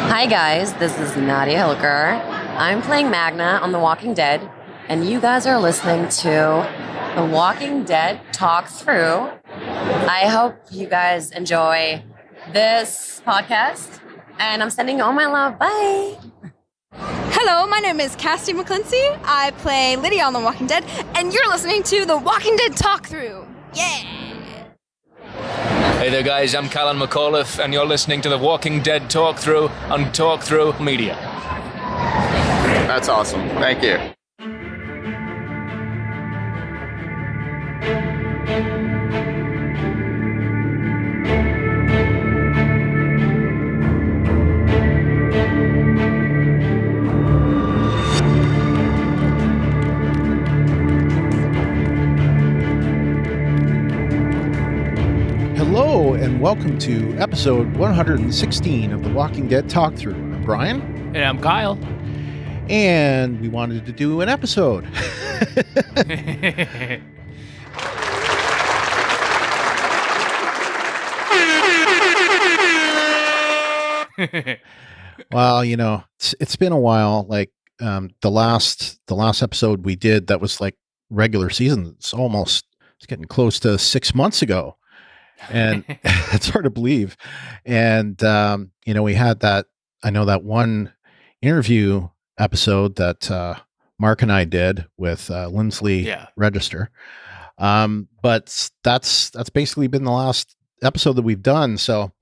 Hi guys, this is Nadia Hilker. I'm playing Magna on The Walking Dead, and you guys are listening to The Walking Dead Talk Through. I hope you guys enjoy this podcast, and I'm sending all my love. Bye! Hello, my name is Cassie McClincy. I play Lydia on The Walking Dead, and you're listening to The Walking Dead Talk Through. Yeah! Hey there guys, I'm Callan McAuliffe and you're listening to The Walking Dead Talk Through on Talk Through Media. That's awesome. Thank you. Hello and welcome to episode 116 of The Walking Dead Talk Through. I'm Brian. And I'm Kyle. And we wanted to do an episode. Well, you know, it's been a while. Like the last episode we did that was like regular season. It's getting close to 6 months ago. And it's hard to believe. And, you know, we had that one interview episode that Mark and I did with Lindsley Register. But that's basically been the last episode that we've done. So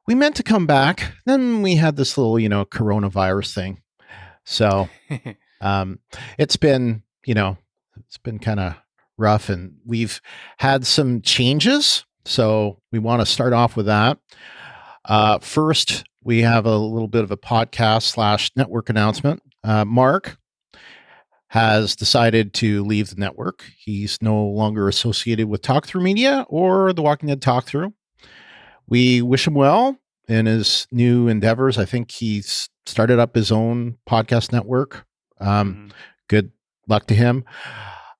we meant to come back. Then we had this little, you know, coronavirus thing. So it's been kind of rough, and we've had some changes. So we want to start off with that. First, we have a little bit of a podcast / network announcement. Mark has decided to leave the network. He's no longer associated with Talk Through Media or The Walking Dead Talk Through. We wish him well in his new endeavors. I think he's started up his own podcast network. Good luck to him.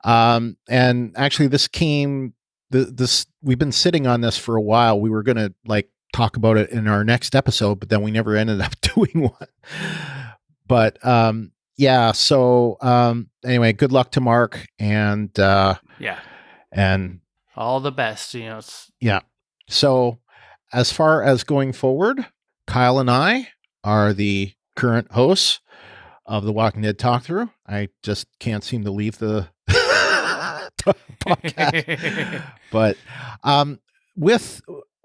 And actually, we've been sitting on this for a while. We were going to talk about it in our next episode, but then we never ended up doing one. But so anyway, good luck to Mark, and and all the best, you know. So as far as going forward, Kyle and I are the current hosts of The Walking Dead Talk Through. I just can't seem to leave the podcast. But with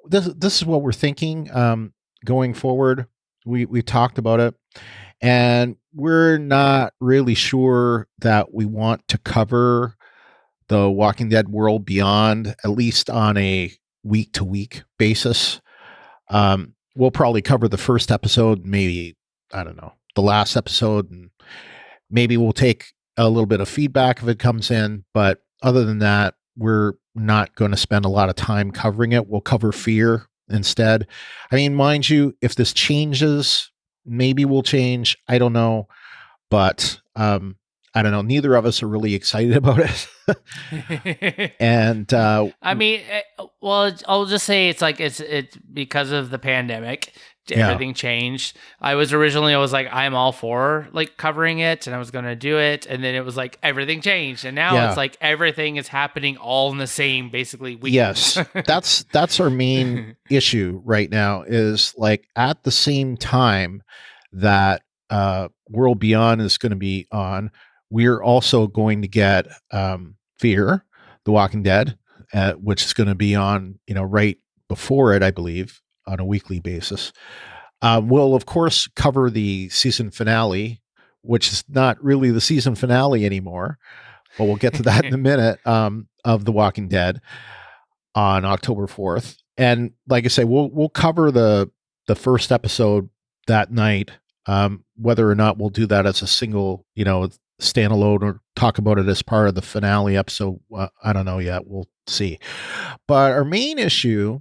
this is what we're thinking going forward. We talked about it, and we're not really sure that we want to cover the Walking Dead world beyond, at least on a week-to-week basis. We'll probably cover the first episode, maybe, I don't know, the last episode, and maybe we'll take a little bit of feedback if it comes in. But other than that, we're not going to spend a lot of time covering it. We'll cover Fear instead. I mean, mind you, if this changes, maybe we'll change. I don't know. But I don't know. Neither of us are really excited about it. And I mean, well, I'll just say it's because of the pandemic. Everything changed. I was like, I'm all for covering it, and I was going to do it. And then it was like everything changed. And now it's like everything is happening all in the same basically week. Yes. That's our main issue right now, is like at the same time that World Beyond is going to be on, we're also going to get Fear, The Walking Dead, which is going to be on, right before it, I believe, on a weekly basis. We'll, of course, cover the season finale, which is not really the season finale anymore, but we'll get to that in a minute, of The Walking Dead on October 4th. And like I say, we'll cover the first episode that night, whether or not we'll do that as a single, standalone, or talk about it as part of the finale episode. I don't know yet. We'll see. But our main issue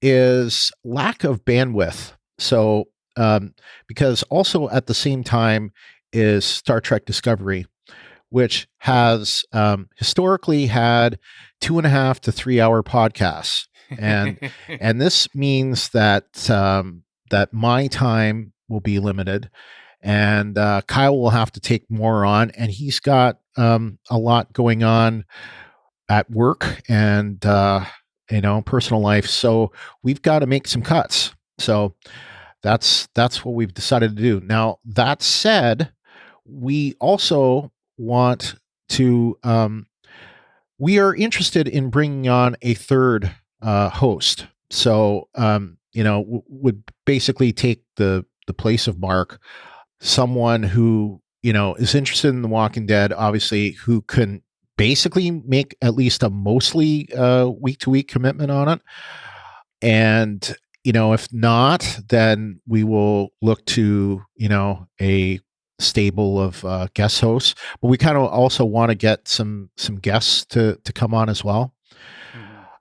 is lack of bandwidth. So, because also at the same time is Star Trek Discovery, which has historically had 2.5 to 3 hour podcasts, and this means that that my time be limited, and Kyle will have to take more on, and he's got a lot going on at work and personal life. So we've got to make some cuts. So that's what we've decided to do. Now, that said, we also want to we are interested in bringing on a third host. So would basically take the place of Mark, someone who is interested in The Walking Dead, obviously, who can basically make at least a mostly week-to-week commitment on it. And if not, then we will look to a stable of guest hosts. But we kind of also want to get some guests to come on as well.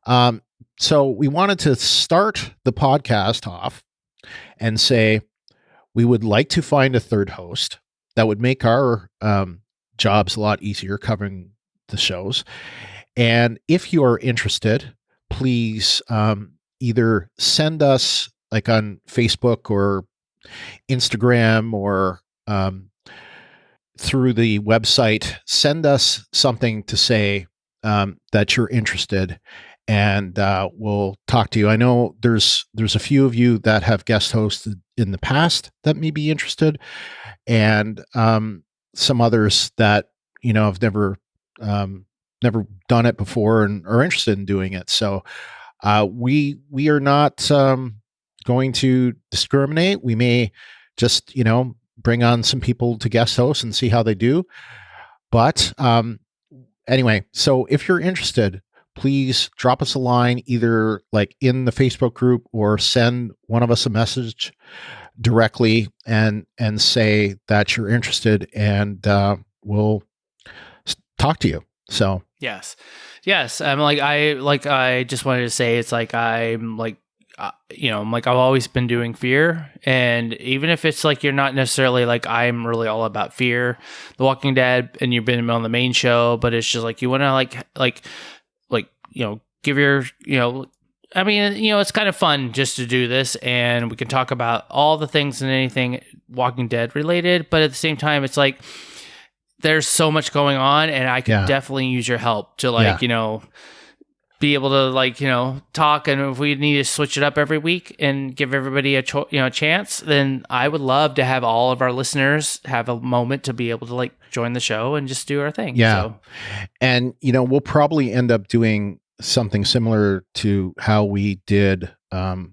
Mm-hmm. So we wanted to start the podcast off and say we would like to find a third host that would make our jobs a lot easier covering the shows. And if you are interested, please either send us, like on Facebook or Instagram or through the website, send us something to say that you're interested, and we'll talk to you. I know there's a few of you that have guest hosted in the past that may be interested, and some others that have never done it before and are interested in doing it. So we are not going to discriminate. We may just bring on some people to guest host and see how they do. But anyway, so if you're interested, please drop us a line, either like in the Facebook group or send one of us a message directly and say that you're interested, and we'll talk to you. So yes. I just wanted to say, it's like I'm like, I've always been doing fear, and even if it's like you're not necessarily like I'm really all about fear, The Walking Dead, and you've been on the main show, but it's just like you want to give your it's kind of fun just to do this, and we can talk about all the things and anything Walking Dead related, but at the same time, it's like there's so much going on, and I could definitely use your help to be able to talk. And if we need to switch it up every week and give everybody a chance, then I would love to have all of our listeners have a moment to be able to join the show and just do our thing. Yeah. So. And, we'll probably end up doing something similar to how we did the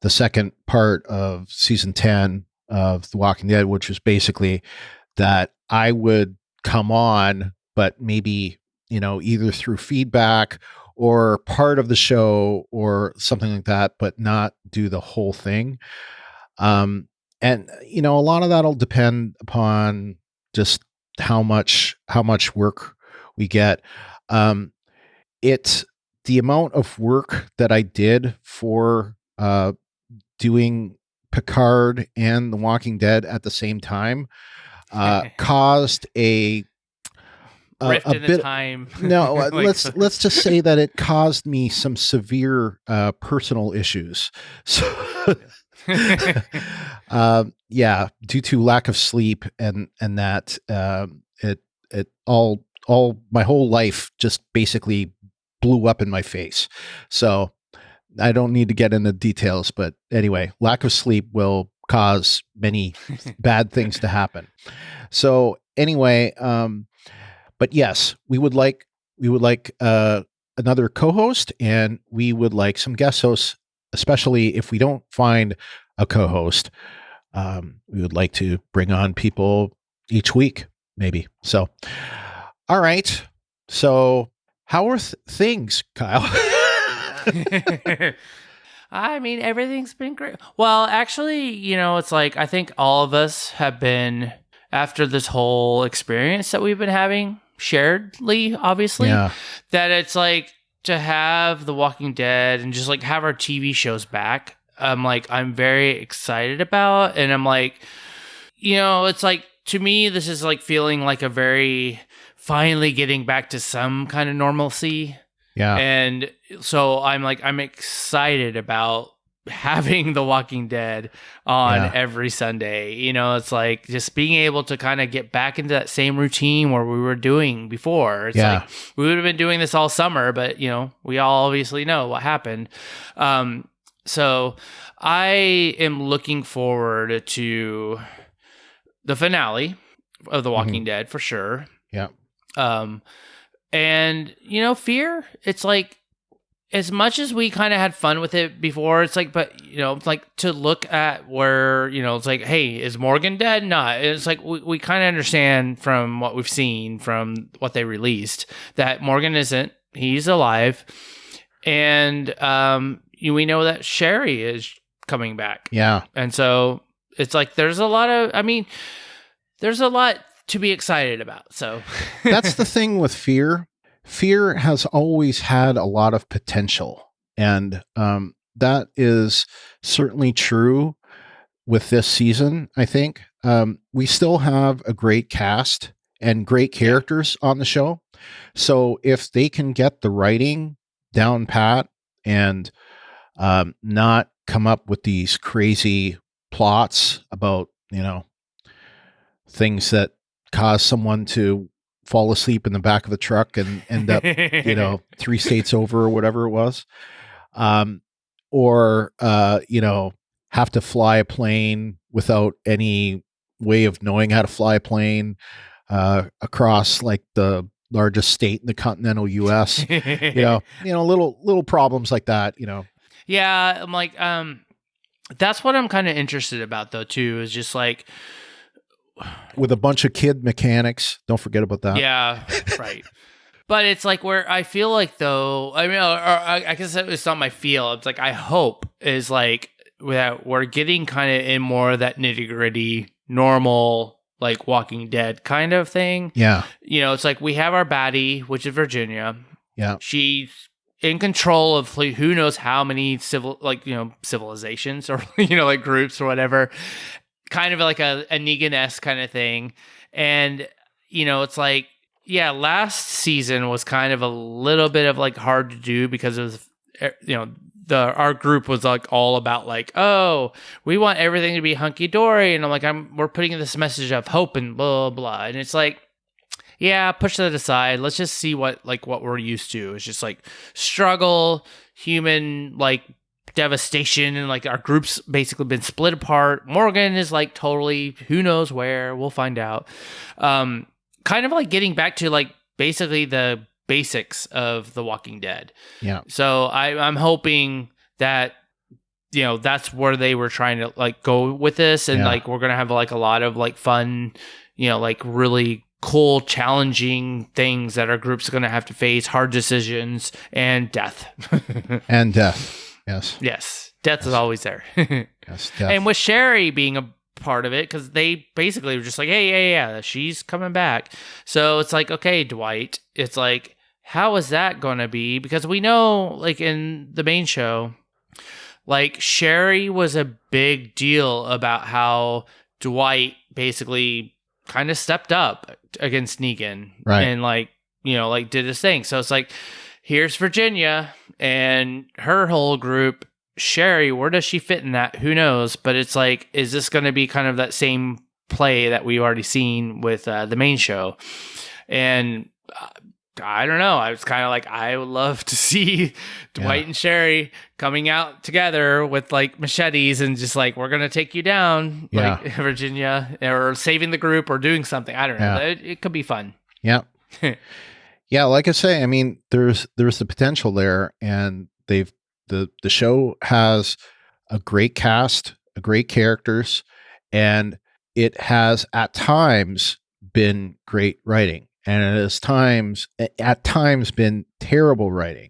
second part of season 10 of The Walking Dead, which was basically that I would come on, but maybe, either through feedback or part of the show or something like that, but not do the whole thing. And, a lot of that'll depend upon just how much work we get. It's the amount of work that I did for doing Picard and The Walking Dead at the same time caused a rift in bit the time. No, let's just say that it caused me some severe personal issues. So due to lack of sleep and that it all my whole life just basically blew up in my face. So I don't need to get into details, but anyway, lack of sleep will cause many bad things to happen. So anyway, but yes, we would like another co-host, and we would like some guest hosts, especially if we don't find a co-host. We would like to bring on people each week, maybe. So, all right. So, how are things, Kyle? I mean, everything's been great. Well, actually, it's like I think all of us have been, after this whole experience that we've been having, sharedly, obviously, that it's like to have The Walking Dead and just have our TV shows back. I'm very excited about, and I'm like, it's like, to me, this is feeling like a very finally getting back to some kind of normalcy. Yeah. And so I'm excited about having The Walking Dead on Yeah. every Sunday. You know, it's like just being able to kind of get back into that same routine where we were doing before. It's Yeah. like we would have been doing this all summer, but you know, we all obviously know what happened. So I am looking forward to the finale of The Walking Dead for sure. Yeah. And you know, Fear, it's like, as much as we kind of had fun with it before, it's like, but you know, it's like to look at where, you know, it's like, hey, is Morgan dead? Not. It's like we kind of understand from what we've seen from what they released that Morgan isn't. He's alive, and we know that Sherry is coming back. Yeah. And so it's like there's a lot to be excited about. So That's the thing with Fear. Fear has always had a lot of potential. And that is certainly true with this season, I think. We still have a great cast and great characters on the show. So if they can get the writing down pat and not come up with these crazy plots about, you know, things that cause someone to fall asleep in the back of a truck and end up, you know, 3 states over or whatever it was. Or, you know, have to fly a plane without any way of knowing how to fly a plane across like the largest state in the continental US. you know, little problems like that, you know. Yeah, I'm like, that's what I'm kind of interested about though too, is just like with a bunch of kid mechanics. Don't forget about that. Yeah, right. But it's like where I feel like though, I mean, or I guess it's not my feel. It's like I hope is like that we're getting kind of in more of that nitty gritty, normal, like Walking Dead kind of thing. Yeah. You know, it's like we have our baddie, which is Virginia. Yeah. She's in control of like, who knows how many civilizations or, you know, like groups or whatever. Kind of like a Negan-esque kind of thing. And, you know, it's like, yeah, last season was kind of a little bit of like hard to do because of, you know, our group was like all about like, oh, we want everything to be hunky dory. And I'm like, we're putting this message of hope and blah, blah. And it's like, yeah, push that aside. Let's just see what we're used to. It's just like struggle, human, like, devastation, and like our group's basically been split apart. Morgan is like totally who knows where. We'll find out. Kind of like getting back to like basically the basics of The Walking Dead. Yeah. So I'm hoping that, you know, that's where they were trying to like go with this, and like we're gonna have like a lot of like fun, you know, like really cool, challenging things that our group's gonna have to face, hard decisions, and death. And death. Yes. Death is always there. Yes, death. And with Sherry being a part of it, because they basically were just like, hey, yeah, she's coming back. So it's like, okay, Dwight, it's like, how is that going to be? Because we know, like in the main show, like Sherry was a big deal about how Dwight basically kind of stepped up against Negan. Right. And like, you know, like did his thing. So it's like, here's Virginia and her whole group. Sherry, where does she fit in that? Who knows? But it's like, is this going to be kind of that same play that we've already seen with the main show? And I don't know. I was kind of like, I would love to see Dwight and Sherry coming out together with like machetes and just like, we're going to take you down, like Virginia, or saving the group or doing something. I don't know. It could be fun. Yeah. Yeah, like I say, I mean, there's the potential there, and the show has a great cast, a great characters, and it has at times been great writing, and it has at times been terrible writing.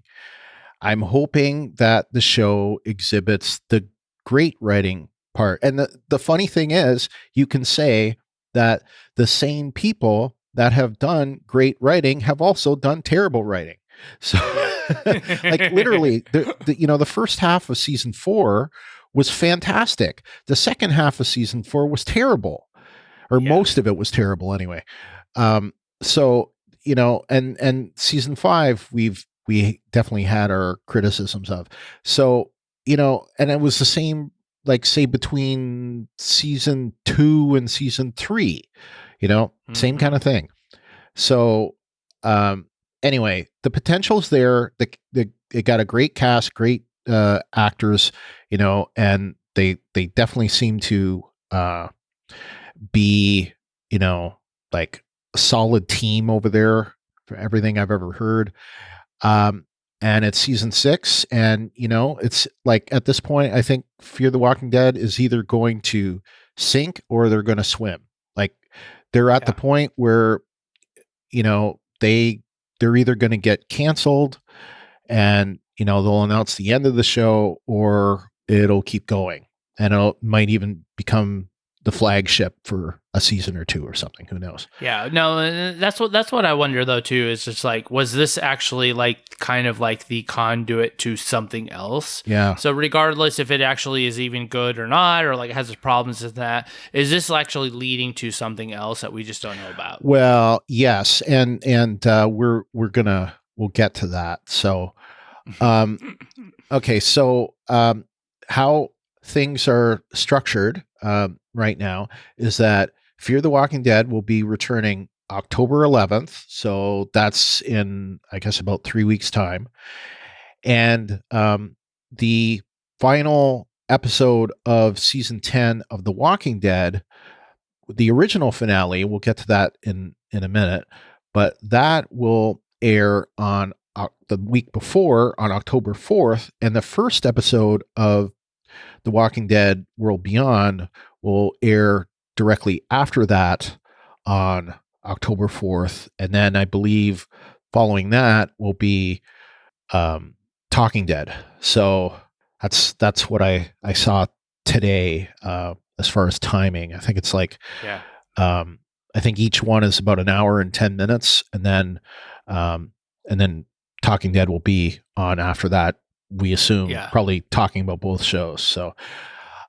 I'm hoping that the show exhibits the great writing part. And the funny thing is, you can say that the same people that have done great writing have also done terrible writing. So like literally the first half of season 4 was fantastic. The second half of season 4 was terrible, or most of it was terrible anyway. So, you know, and season 5, we definitely had our criticisms of. So and it was the same, like say between season 2 and season 3, same kind of thing. So, anyway, the potential's there. It got a great cast, great actors, and they definitely seem to be, like a solid team over there for everything I've ever heard. And it's season 6, and it's like at this point, I think Fear the Walking Dead is either going to sink or they're going to swim. Like they're at the point where they're either going to get canceled, and they'll announce the end of the show, or it'll keep going, and it might even become the flagship for a season or 2 or something. Who knows? Yeah, no, that's what I wonder though too. Is just like, was this actually like kind of like the conduit to something else? Yeah. So regardless if it actually is even good or not, or like has its problems with that, is this actually leading to something else that we just don't know about? Well, yes, and we'll get to that. So, okay, so how things are structured right now is that Fear the Walking Dead will be returning October 11th. So that's in, I guess, about 3 weeks' time. And the final episode of season 10 of The Walking Dead, the original finale, we'll get to that in a minute, but that will air on the week before, on October 4th. And the first episode of The Walking Dead World Beyond will air directly after that on October 4th. And then I believe following that will be Talking Dead. So that's what I saw today as far as timing. I think it's like, I think each one is about an hour and 10 minutes. And then Talking Dead will be on after that. We assume probably talking about both shows. So,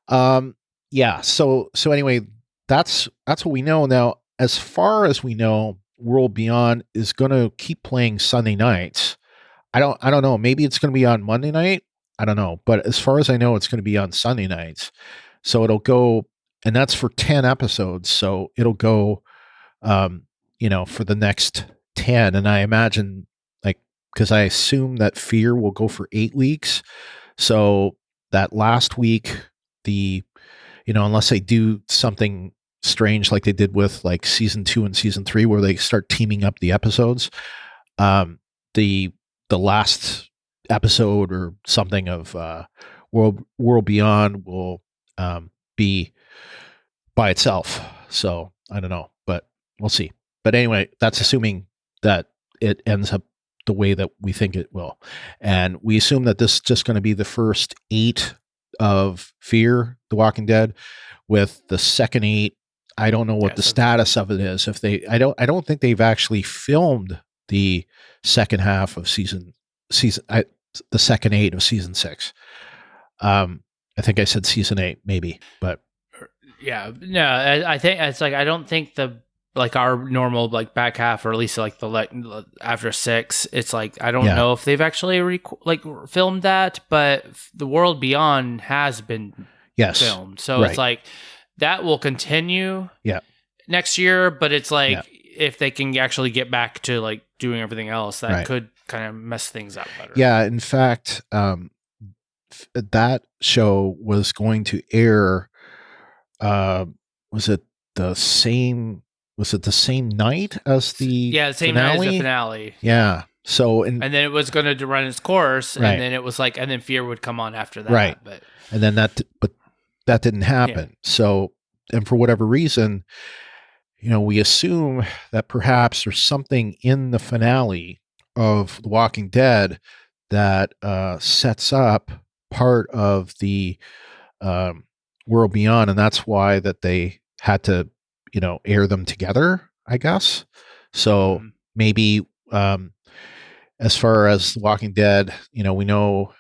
So anyway, that's what we know now. As far as we know, World Beyond is going to keep playing Sunday nights. I don't know. Maybe it's going to be on Monday night. I don't know. But as far as I know, it's going to be on Sunday nights. So it'll go, and that's for 10 episodes. So it'll go, for the next 10. And I imagine, because I assume that Fear will go for 8 weeks. So that last week, unless they do something strange like they did with like season 2 and season 3, where they start teaming up the episodes, the last episode or something of World Beyond will be by itself. So I don't know, but we'll see. But anyway, that's assuming that it ends up the way that we think it will. And we assume that this is just going to be the first 8 of Fear the Walking Dead, with the second 8. I don't know what the status of it is. If I don't think they've actually filmed the second half of the second 8 of season 6. I think I said season 8 maybe, but I think it's like, I don't think our normal like back half, or at least like the after 6, it's like I don't know if they've actually filmed that, but the World Beyond has been filmed, so it's like that will continue next year. But it's like if they can actually get back to like doing everything else, that could kind of mess things up better. Yeah, in fact, that show was going to air. Was it the same night as the same night as the finale? Yeah. So and then it was going to run its course, and then it was like, and then Fear would come on after that, right? But that didn't happen. Yeah. So, and for whatever reason, we assume that perhaps there's something in the finale of The Walking Dead that sets up part of the World Beyond, and that's why that they had to air them together, I guess. So maybe as far as The Walking Dead, we know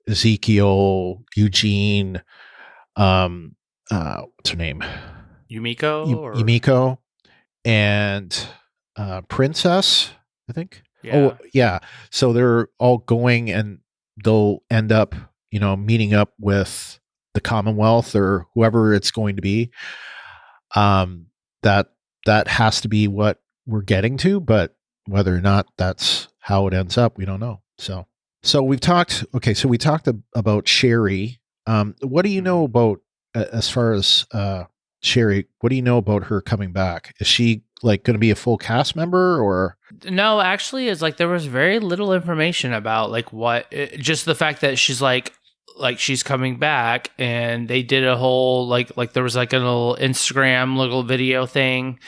Ezekiel, Eugene, what's her name? Yumiko, and Princess, I think. Yeah. Oh, yeah. So they're all going, and they'll end up, meeting up with the Commonwealth or whoever it's going to be. That has to be what we're getting to, but whether or not that's how it ends up, we don't know. So we talked about Sherry. What do you know about, as far as Sherry, what do you know about her coming back? Is she like going to be a full cast member, or? No, actually, it's like there was very little information about like just the fact that she's like she's coming back, and they did a whole like there was like a little Instagram little video thing,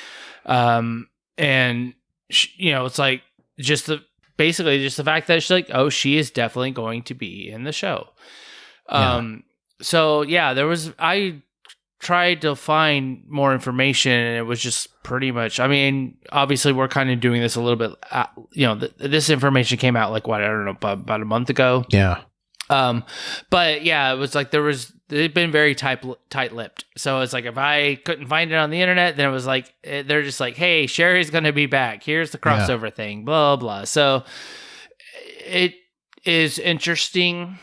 and it's like basically just the fact that she's like, oh, she is definitely going to be in the show. So yeah, I tried to find more information, and it was just pretty much, I mean, obviously we're kind of doing this a little bit, this information came out like, what, I don't know, about a month ago. Yeah. But yeah, it was like they've been very tight-lipped. So it's like, if I couldn't find it on the internet, then it was like, they're just like, hey, Sherry's going to be back. Here's the crossover thing, blah, blah. So it is interesting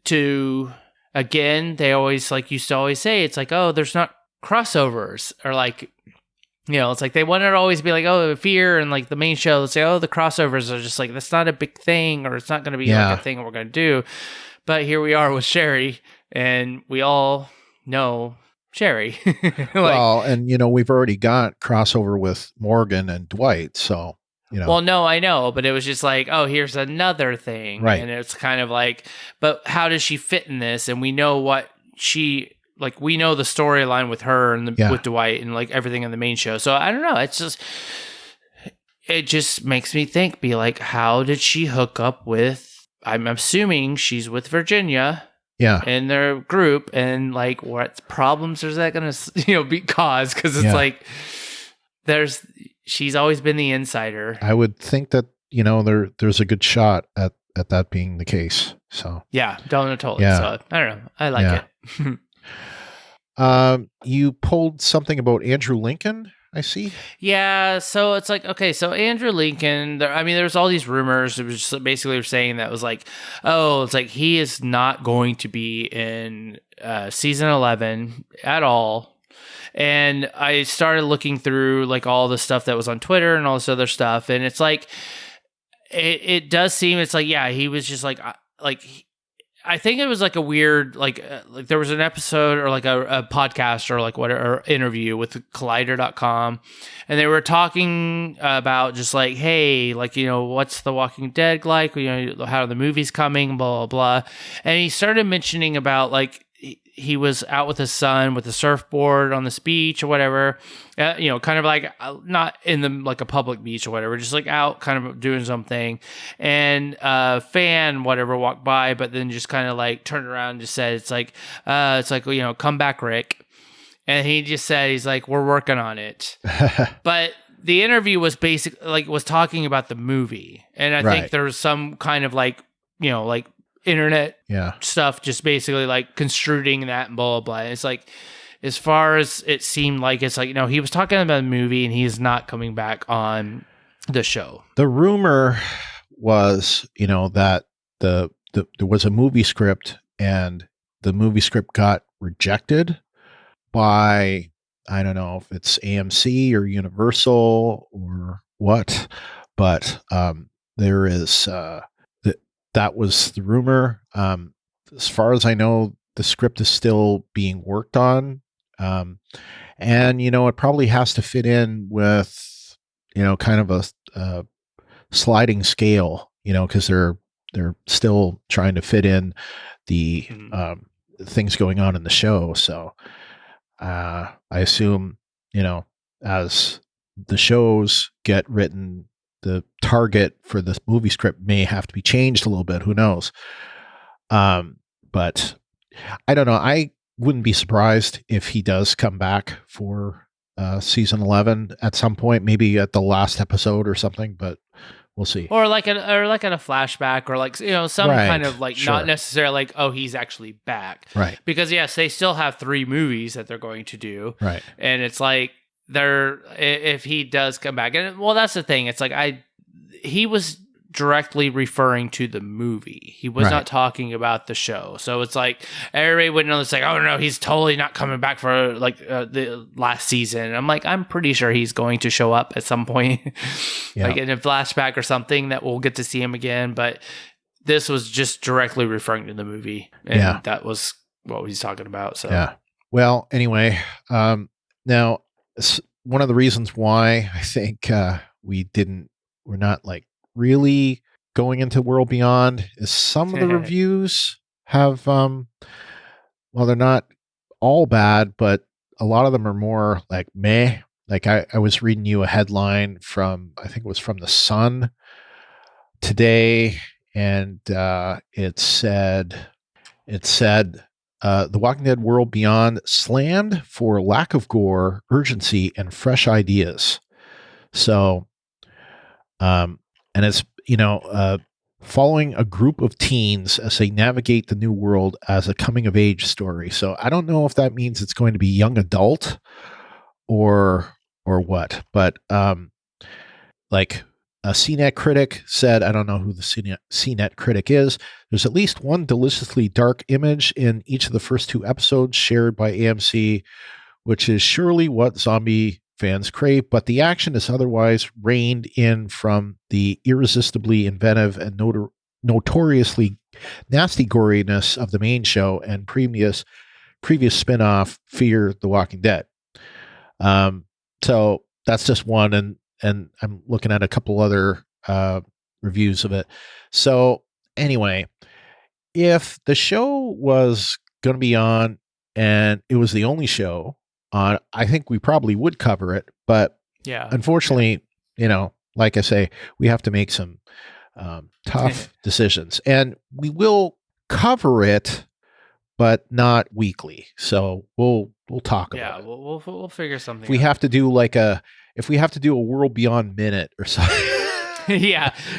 to, again, they always used to always say, it's like, oh, there's not crossovers, or like, it's like they want it to always be like, oh, Fear and like the main show, let's say, oh, the crossovers are just like, that's not a big thing, or it's not going to be like a thing we're going to do. But here we are with Sherry, and we all know Sherry. Well, and we've already got crossover with Morgan and Dwight, so Well, no, I know, but it was just like, oh, here's another thing, right? And it's kind of like, but how does she fit in this? And we know what we know the storyline with her and with Dwight and like everything in the main show. So I don't know. It just makes me think, be like, how did she hook up with? I'm assuming she's with Virginia. Yeah. In their group, and like, what problems is that going to be caused? Because it's like she's always been the insider. I would think that there's a good shot at that being the case. So yeah, totally. Yeah. So I don't know. I like it. You pulled something about Andrew Lincoln, I see. Yeah, so it's like, okay, so Andrew Lincoln, there's all these rumors. It was just basically saying that was like, oh, it's like he is not going to be in season 11 at all. And I started looking through like all the stuff that was on Twitter and all this other stuff, and it's like, it does seem, it's like, yeah, he was just like I think it was like a weird, like there was an episode or like a podcast or like whatever interview with Collider.com, and they were talking about just like, hey, like, what's The Walking Dead like? How are the movies coming? Blah, blah, blah. And he started mentioning about like, he was out with his son with a surfboard on this beach or whatever, kind of like not in the like a public beach or whatever, just like out kind of doing something. And fan whatever walked by, but then just kind of like turned around and just said, it's like, come back, Rick. And he just said, he's like, we're working on it. But the interview was was talking about the movie. And I think there was some kind of like, like internet stuff, just basically like construing that and blah, blah, blah. It's like, as far as it seemed like, it's like, he was talking about the movie and he's not coming back on the show. The rumor was, that there was a movie script, and the movie script got rejected by, I don't know if it's AMC or Universal or what, but there is that was the rumor. As far as I know, the script is still being worked on. And, it probably has to fit in with, kind of a sliding scale, because they're still trying to fit in the things going on in the show. So I assume, as the shows get written, the target for this movie script may have to be changed a little bit. Who knows? But I don't know. I wouldn't be surprised if he does come back for season 11 at some point, maybe at the last episode or something, but we'll see. Or like in a flashback, or like, some kind of like, not necessarily like, oh, he's actually back. Right. Because yes, they still have 3 movies that they're going to do. Right. And it's like, if he does come back, and well, that's the thing. It's like he was directly referring to the movie. He was not talking about the show. So it's like everybody would know. It's like, oh no, he's totally not coming back for like the last season. And I'm like, I'm pretty sure he's going to show up at some point, like in a flashback or something that we'll get to see him again. But this was just directly referring to the movie, and that was what he's talking about. So yeah. Well, anyway, now one of the reasons why I think we're not like really going into World Beyond is some of the reviews have, well, they're not all bad, but a lot of them are more like meh. Like I was reading you a headline from, I think it was from The Sun today, and it said, The Walking Dead World Beyond slammed for lack of gore, urgency, and fresh ideas. So, and it's, following a group of teens as they navigate the new world as a coming of age story. So I don't know if that means it's going to be young adult or what, but, like a CNET critic said, I don't know who the CNET critic is. There's at least one deliciously dark image in each of the first 2 episodes shared by AMC, which is surely what zombie fans crave, but the action is otherwise reined in from the irresistibly inventive and notoriously nasty goriness of the main show and previous spin-off Fear the Walking Dead. So that's just one, and I'm looking at a couple other reviews of it. So anyway, if the show was going to be on and it was the only show on, I think we probably would cover it. But unfortunately, like I say, we have to make some tough decisions, and we will cover it, but not weekly. So we'll talk about it. We'll figure something. If we have to do a World Beyond minute or something.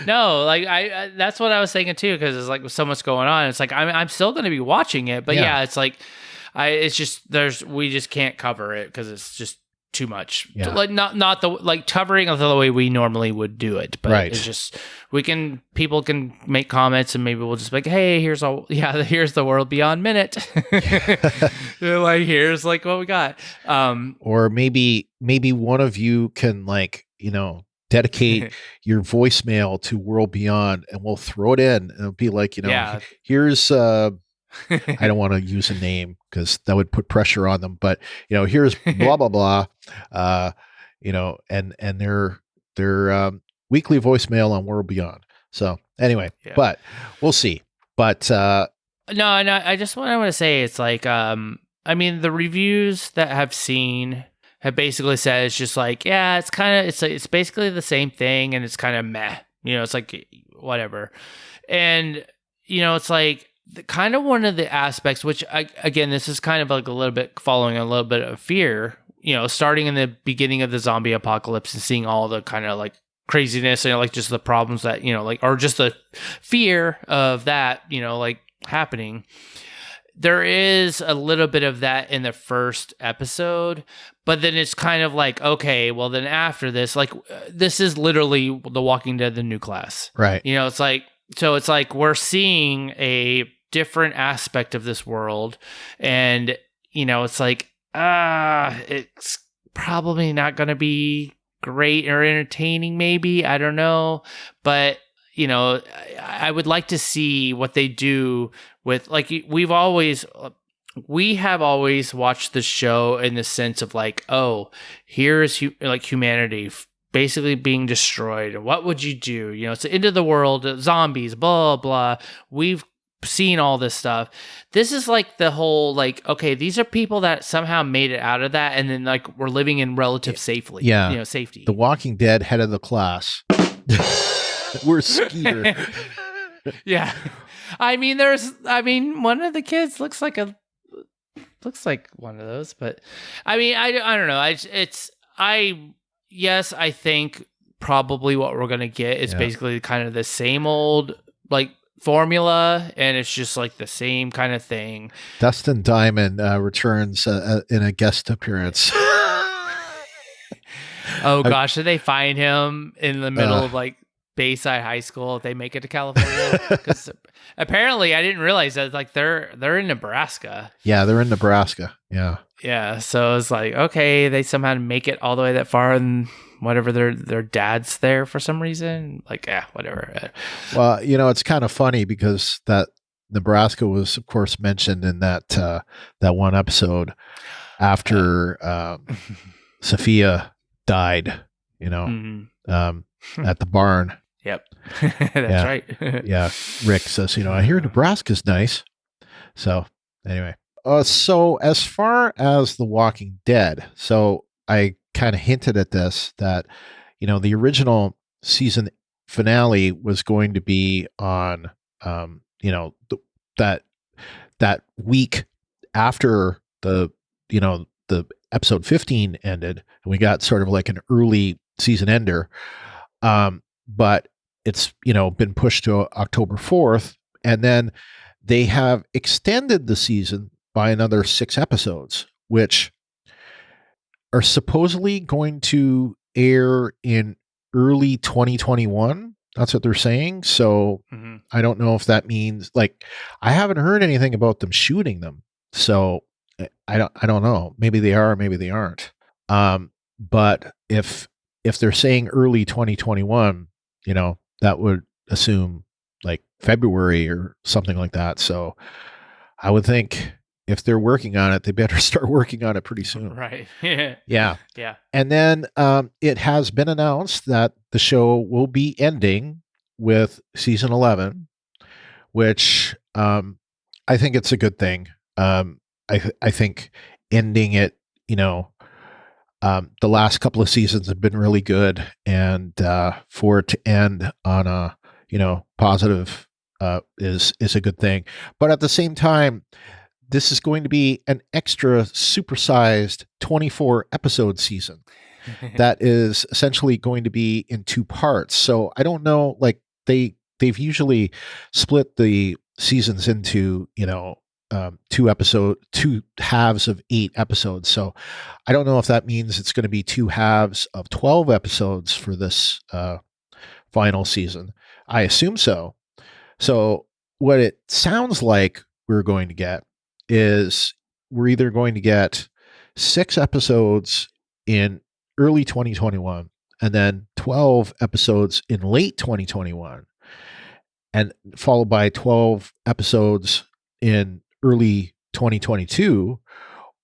No, like I that's what I was thinking too, because it's like with so much going on, it's like I'm still going to be watching it, but it's like it's just we just can't cover it because it's just too much. Like not the like covering of the way we normally would do it, but it's just people can make comments and maybe we'll just be like, hey, here's the World Beyond minute. Like here's like what we got. Or maybe one of you can dedicate your voicemail to World Beyond, and we'll throw it in, and it'll be like, here's I don't want to use a name because that would put pressure on them, but here's blah blah blah, and their weekly voicemail on World Beyond. So anyway, but we'll see. But no, I just want to say it's like I mean the reviews that I've seen have basically said it's just like it's basically the same thing, and it's kind of meh. It's like whatever, and it's like. Kind of one of the aspects, which again, this is kind of like a little bit following a little bit of Fear, starting in the beginning of the zombie apocalypse and seeing all the kind of like craziness and like just the problems that, or just the fear of that, like happening. There is a little bit of that in the first episode, but then it's kind of like, okay, well then after this, like this is literally The Walking Dead, the new class. Right. It's like, so it's like we're seeing a different aspect of this world, and it's like it's probably not going to be great or entertaining, maybe, I don't know, but I would like to see what they do with, like, we have always watched the show in the sense of like, oh, here's humanity basically being destroyed. What would you do? It's the end of the world, zombies, blah, blah. We've seen all this stuff. This is like the whole, like, okay, these are people that somehow made it out of that, and then like we're living in relative safely. Yeah. Safety. The Walking Dead head of the class. We're Skeeter. Yeah. I mean, one of the kids looks like one of those, but I mean, I don't know. Yes, I think probably what we're going to get is basically kind of the same old like formula, and it's just like the same kind of thing. Dustin Diamond returns in a guest appearance. Oh gosh, did they find him in the middle of like Bayside High School if they make it to California. Because apparently, I didn't realize that like they're in Nebraska. Yeah, they're in Nebraska. Yeah. Yeah, so it's like, okay, they somehow make it all the way that far, and whatever their dad's there for some reason. Like, yeah, whatever. Well, it's kind of funny because that Nebraska was, of course, mentioned in that one episode after Sophia died. At the barn. Yep, that's right. Yeah, Rick says, I hear Nebraska's nice. So anyway. So as far as The Walking Dead, so I kind of hinted at this, that, the original season finale was going to be on, that week after the episode 15 ended, and we got sort of like an early season ender. But it's, been pushed to October 4th, and then they have extended the season by another 6 episodes, which are supposedly going to air in early 2021. That's what they're saying. So I don't know if that means, like, I haven't heard anything about them shooting them. So I don't know. Maybe they are, maybe they aren't. But if they're saying early 2021, that would assume like February or something like that. So I would think if they're working on it, they better start working on it pretty soon. Right. Yeah. Yeah. And then it has been announced that the show will be ending with season 11, which I think it's a good thing. I think ending it, the last couple of seasons have been really good, and for it to end on a positive is a good thing. But at the same time, this is going to be an extra supersized 24 episode season that is essentially going to be in 2 parts. So I don't know, like they've usually split the seasons into 2 halves of 8 episodes. So I don't know if that means it's going to be 2 halves of 12 episodes for this final season. I assume so. So what it sounds like we're going to get is we're either going to get 6 episodes in early 2021 and then 12 episodes in late 2021, and followed by 12 episodes in early 2022,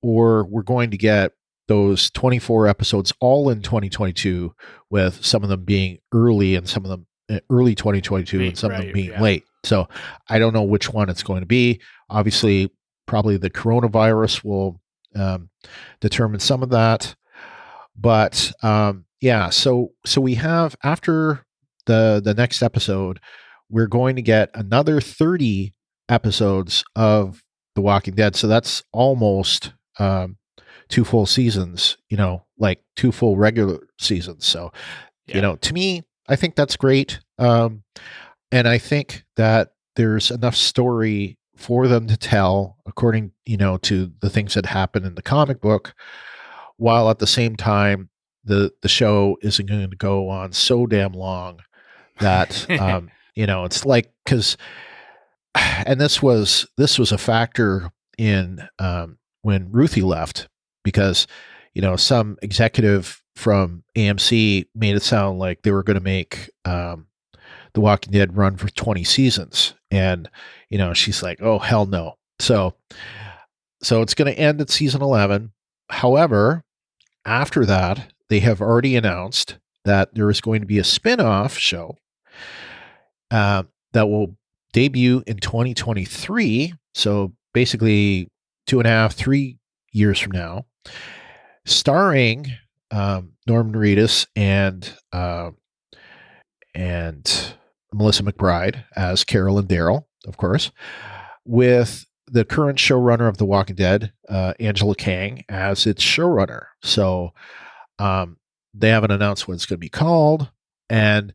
or we're going to get those 24 episodes all in 2022, with some of them being early and some of them early 2022 and some of them being late. So I don't know which one it's going to be. Obviously, probably the coronavirus will determine some of that. But so we have, after the next episode, we're going to get another 30 episodes of The Walking Dead. So that's almost 2 full seasons, like 2 full regular seasons. So, to me, I think that's great. And I think that there's enough story for them to tell, according, to the things that happen in the comic book, while at the same time, the show isn't going to go on so damn long that, it's like, because, and this was a factor in when Ruthie left, because some executive from AMC made it sound like they were going to make The Walking Dead run for 20 seasons, and she's like, oh hell no. So it's going to end at season 11. However, after that, they have already announced that there is going to be a spin-off show that will debut in 2023. So basically 2.5, 3 years from now, starring Norman Reedus and Melissa McBride as Carol and Daryl, of course, with the current showrunner of The Walking Dead, Angela Kang, as its showrunner. So they haven't announced what it's going to be called, and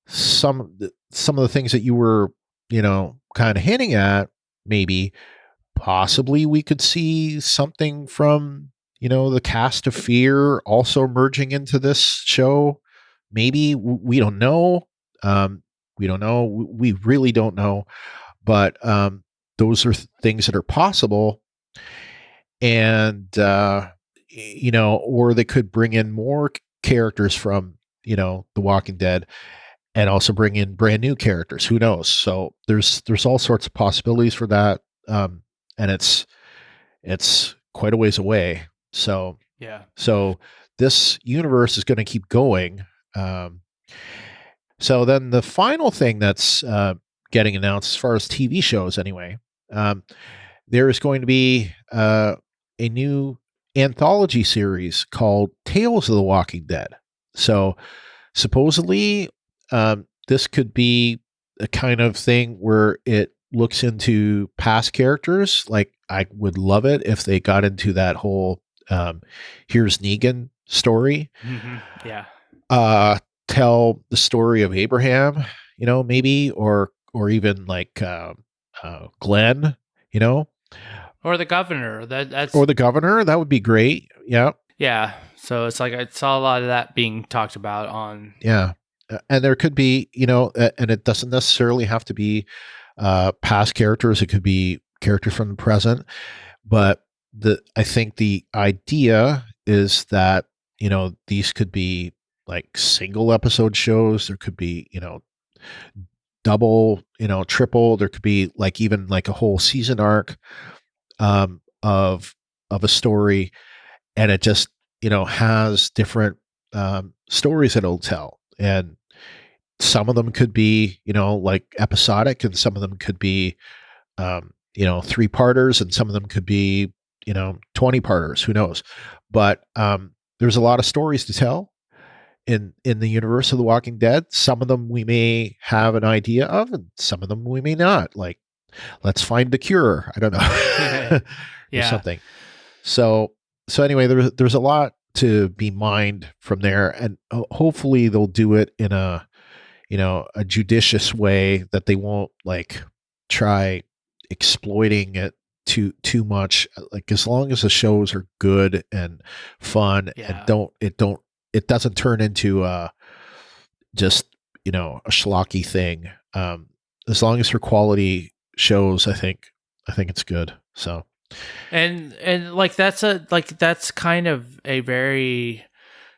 some of the things that you were, kind of hinting at, maybe possibly we could see something from, the cast of Fear also merging into this show. Maybe, we don't know. We don't know. We really don't know. But those are things that are possible. And, or they could bring in more characters from, The Walking Dead and also bring in brand new characters. Who knows? So there's all sorts of possibilities for that. And it's quite a ways away. So Yeah. so this universe is going to keep going. So then the final thing that's getting announced, as far as TV shows anyway, there is going to be a new anthology series called Tales of the Walking Dead. So supposedly, this could be a kind of thing where it looks into past characters. Like, I would love it if they got into that whole Here's Negan story. Mm-hmm. Yeah. Tell the story of Abraham, maybe, or even like Glenn, Or the governor. That's or the governor. That would be great. Yeah. Yeah. So it's like I saw a lot of that being talked about on. Yeah. And there could be, and it doesn't necessarily have to be past characters. It could be characters from the present. But I think the idea is that, these could be like single episode shows. There could be, double, triple. There could be like even like a whole season arc of a story, and it just has different stories that it'll tell, and some of them could be like episodic, and some of them could be 3-parters, and some of them could be 20-parters. Who knows? But there's a lot of stories to tell in the universe of The Walking Dead. Some of them we may have an idea of, and some of them we may not. Like, let's find the cure. I don't know. Yeah. Or something. So anyway, there's a lot to be mined from there, and hopefully they'll do it in a judicious way, that they won't like try exploiting it too much. Like, as long as the shows are good and fun, Yeah. and it doesn't turn into just a schlocky thing. As long as they're quality shows, I think it's good. So. And like that's kind of a very,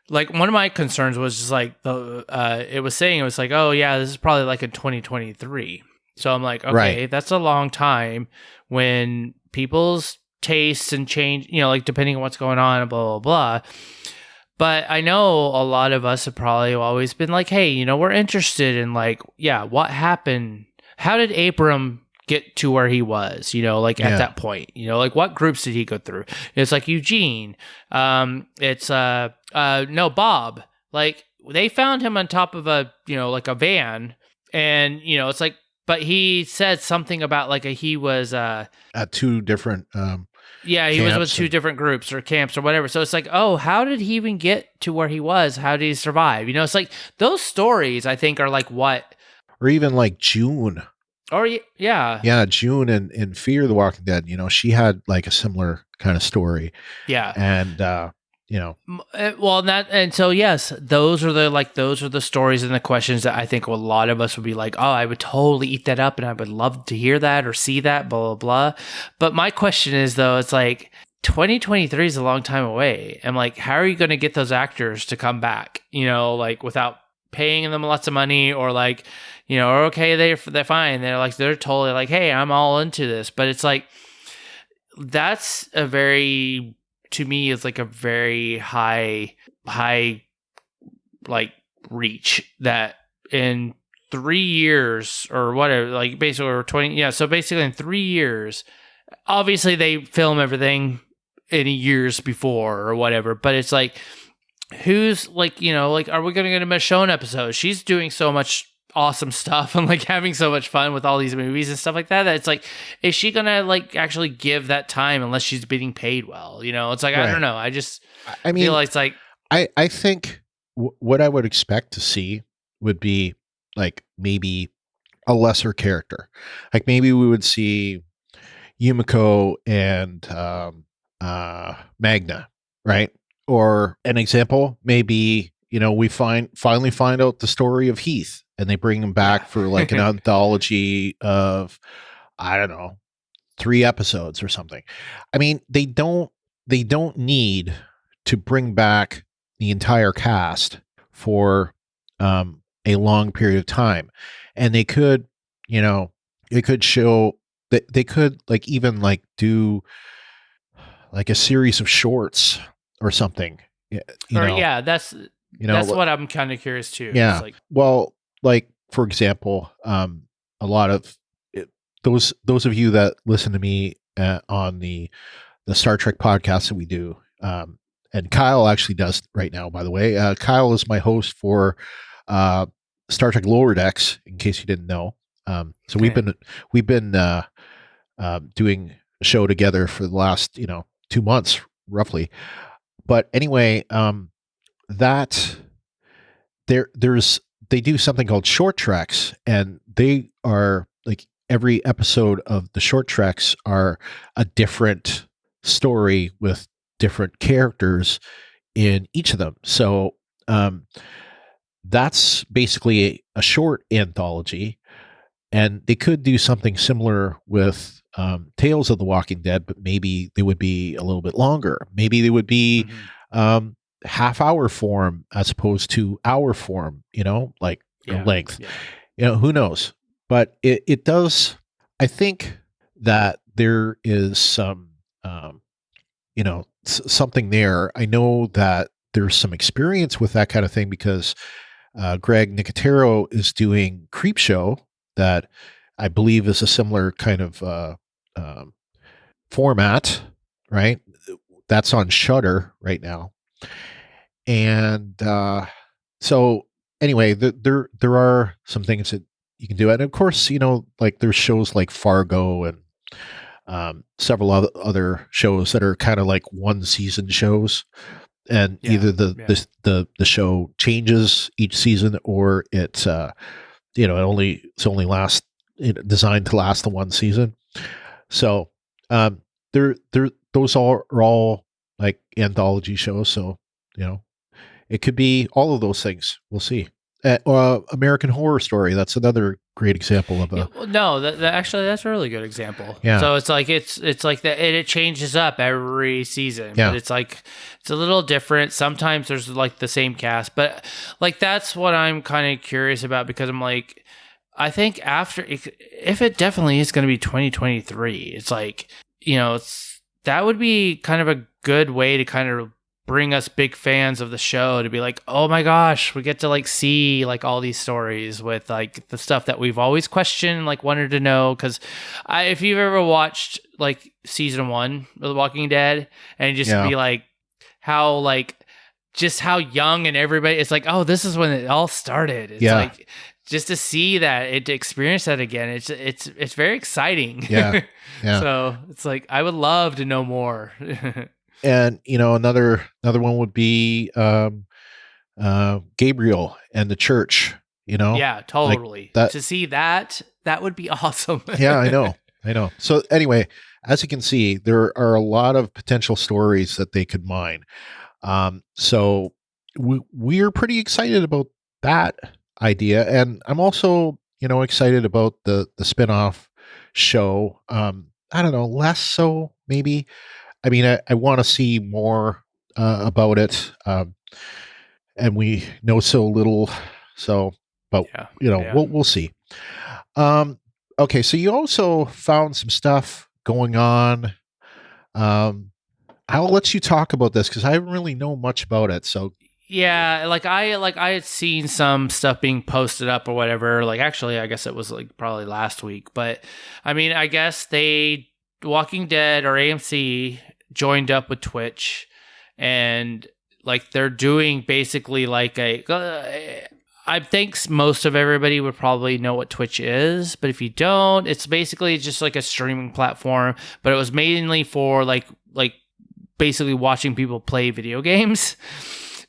like, one of my concerns was just like it was saying, it was like, oh yeah, this is probably like in 2023. So I'm like, okay, Right. That's a long time when people's tastes and change, like depending on what's going on, blah blah blah. But I know a lot of us have probably always been like, hey, we're interested in like, yeah, what happened? How did Abram get to where he was, at that point, like what groups did he go through? It's like Eugene, it's Bob, like they found him on top of a, like a van, and it's like, but he said something about like he was at 2 different he was with camps 2 different groups or camps or whatever. So it's like, oh, how did he even get to where he was? How did he survive? It's like those stories, I think, are like what, or even like June. Or yeah. Yeah, June in Fear the Walking Dead, she had like a similar kind of story. Yeah. And well, so yes, those are the stories and the questions that I think a lot of us would be like, oh, I would totally eat that up, and I would love to hear that or see that, blah blah blah. But my question is, though, it's like 2023 is a long time away. I'm like, how are you going to get those actors to come back? Like without paying them lots of money, or like, or okay, they're fine. They're totally like, hey, I'm all into this. But it's like, that's to me, is like a very high like reach, that in 3 years or whatever, like basically, or 20, yeah. So basically in 3 years, obviously they film everything in years before or whatever, but it's like, who's like, like, are we going to get a Michonne episode? She's doing so much awesome stuff and like having so much fun with all these movies and stuff like that, that it's like, is she going to like actually give that time unless she's being paid well? It's like, right. I don't know. I mean, feel like it's like, I think what I would expect to see would be like maybe a lesser character. Like maybe we would see Yumiko and Magna, right? Or an example, maybe, we finally find out the story of Heath, and they bring him back for like an anthology of, I don't know, 3 episodes or something. I mean, they don't need to bring back the entire cast for a long period of time, and they could, it could show that they could like even like do like a series of shorts or something. That's what I'm kind of curious too. Yeah. It's like, well, like for example, a lot of those of you that listen to me on the Star Trek podcast that we do, and Kyle actually does right now, by the way. Kyle is my host for Star Trek Lower Decks, in case you didn't know. So we've been doing a show together for the last 2 months roughly. But anyway, that they do something called short treks, and they are like every episode of the short treks are a different story with different characters in each of them. So that's basically a short anthology, and they could do something similar with Tales of the Walking Dead, but maybe they would be a little bit longer. Maybe they would be half-hour form as opposed to hour form, length. Yeah. Who knows? But it does. I think that there is some, something there. I know that there's some experience with that kind of thing because Greg Nicotero is doing Creepshow, that I believe is a similar kind of format, right? That's on Shudder right now. And so anyway, there are some things that you can do. And of course, like there's shows like Fargo and several other shows that are kind of like one season shows. And either the show changes each season, or it's only lasts, designed to last the one season. So those are all like anthology shows. So it could be all of those things. We'll see. American Horror Story. That's another great example of a. Actually, that's a really good example. Yeah. So it's like that. It changes up every season. Yeah. But it's a little different. Sometimes there's like the same cast, but like that's what I'm kind of curious about, because I'm like, I think if it definitely is going to be 2023, it's like that would be kind of a good way to kind of bring us big fans of the show to be like, oh my gosh, we get to like see like all these stories with like the stuff that we've always questioned, like wanted to know. Because if you've ever watched like season 1 of The Walking Dead and just be like how young and everybody, it's like, oh, this is when it all started. It's like just to see that, to experience that again, it's very exciting. Yeah. So it's like I would love to know more. And another one would be Gabriel and the church. Yeah, totally. Like to see that would be awesome. Yeah, I know. So anyway, as you can see, there are a lot of potential stories that they could mine. So we're pretty excited about that idea, and I'm also excited about the spinoff show. I don't know, less so maybe. I mean, I want to see more about it, and we know so little. So, but we'll see. Okay, so you also found some stuff going on. I'll let you talk about this because I don't really know much about it. So yeah, I had seen some stuff being posted up or whatever. Like actually, I guess it was like probably last week. But I mean, I guess Walking Dead or AMC joined up with Twitch, and like they're doing basically like I think most of everybody would probably know what Twitch is, but if you don't, it's basically just like a streaming platform, but it was mainly for like basically watching people play video games.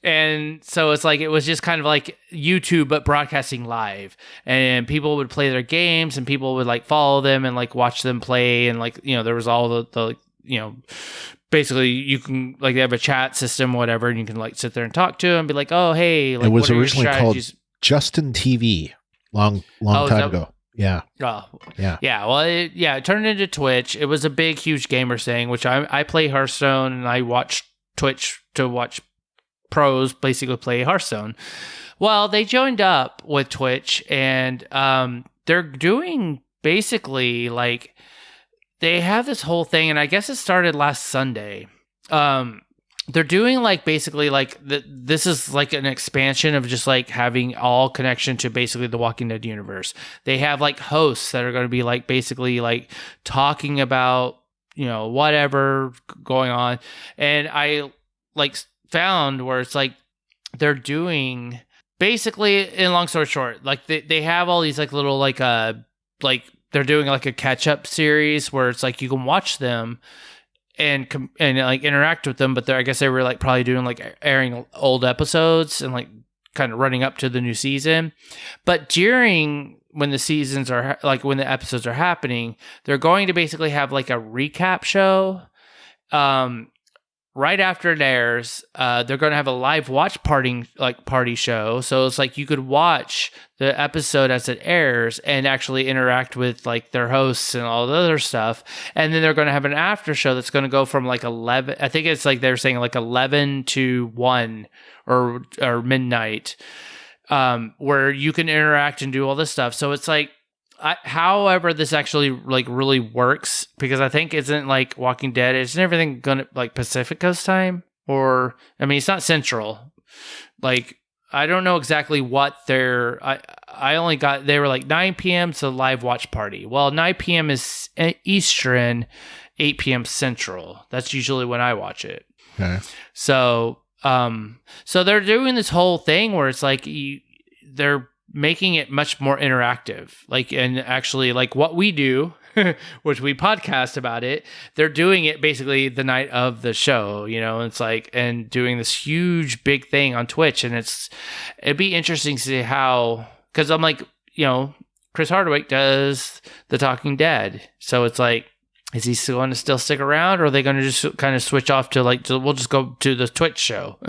And so it's like it was just kind of like YouTube but broadcasting live, and people would play their games and people would like follow them and like watch them play, and like there was all the basically you can like they have a chat system, whatever, and you can like sit there and talk to them and be like, oh hey, like It was what are your originally called strategies? Justin TV, long Oh, is time that- ago. Yeah, Oh, yeah. yeah. Well, it turned into Twitch. It was a big, huge gamer thing, which I play Hearthstone and I watch Twitch to watch pros basically play Hearthstone. Well, they joined up with Twitch and they're doing basically like they have this whole thing, and I guess it started last Sunday. They're doing like basically like this is like an expansion of just like having all connection to basically the Walking Dead universe. They have like hosts that are going to be like basically like talking about, you know, whatever going on. And I like found where it's like they're doing basically, in long story short, like they have all these like little like they're doing like a catch up series where it's like you can watch them and like interact with them, but I guess they were like probably doing like airing old episodes and like kind of running up to the new season. But during when the seasons are like when the episodes are happening, they're going to basically have like a recap show. Right after it airs, they're going to have a live watch party show. So it's like you could watch the episode as it airs and actually interact with like their hosts and all the other stuff. And then they're going to have an after show that's going to go from like 11. I think it's like they're saying like 11 to 1 or midnight, where you can interact and do all this stuff. So it's like, however this actually like really works, because I think isn't like Walking Dead, isn't everything gonna like Pacific Coast time, or I mean it's not Central, like I don't know exactly what I only got, they were like 9 p.m. to live watch party. Well, 9 p.m. is Eastern, 8 p.m. Central. That's usually when I watch it. Okay. So they're doing this whole thing where it's like they're making it much more interactive, like, and actually like what we do, which we podcast about it, they're doing it basically the night of the show, you know, it's like, and doing this huge big thing on Twitch. And it'd be interesting to see how, because I'm like, you know, Chris Hardwick does The Talking Dead. So it's like, is he still going to still stick around, or are they going to just kind of switch off to like, we'll just go to the Twitch show?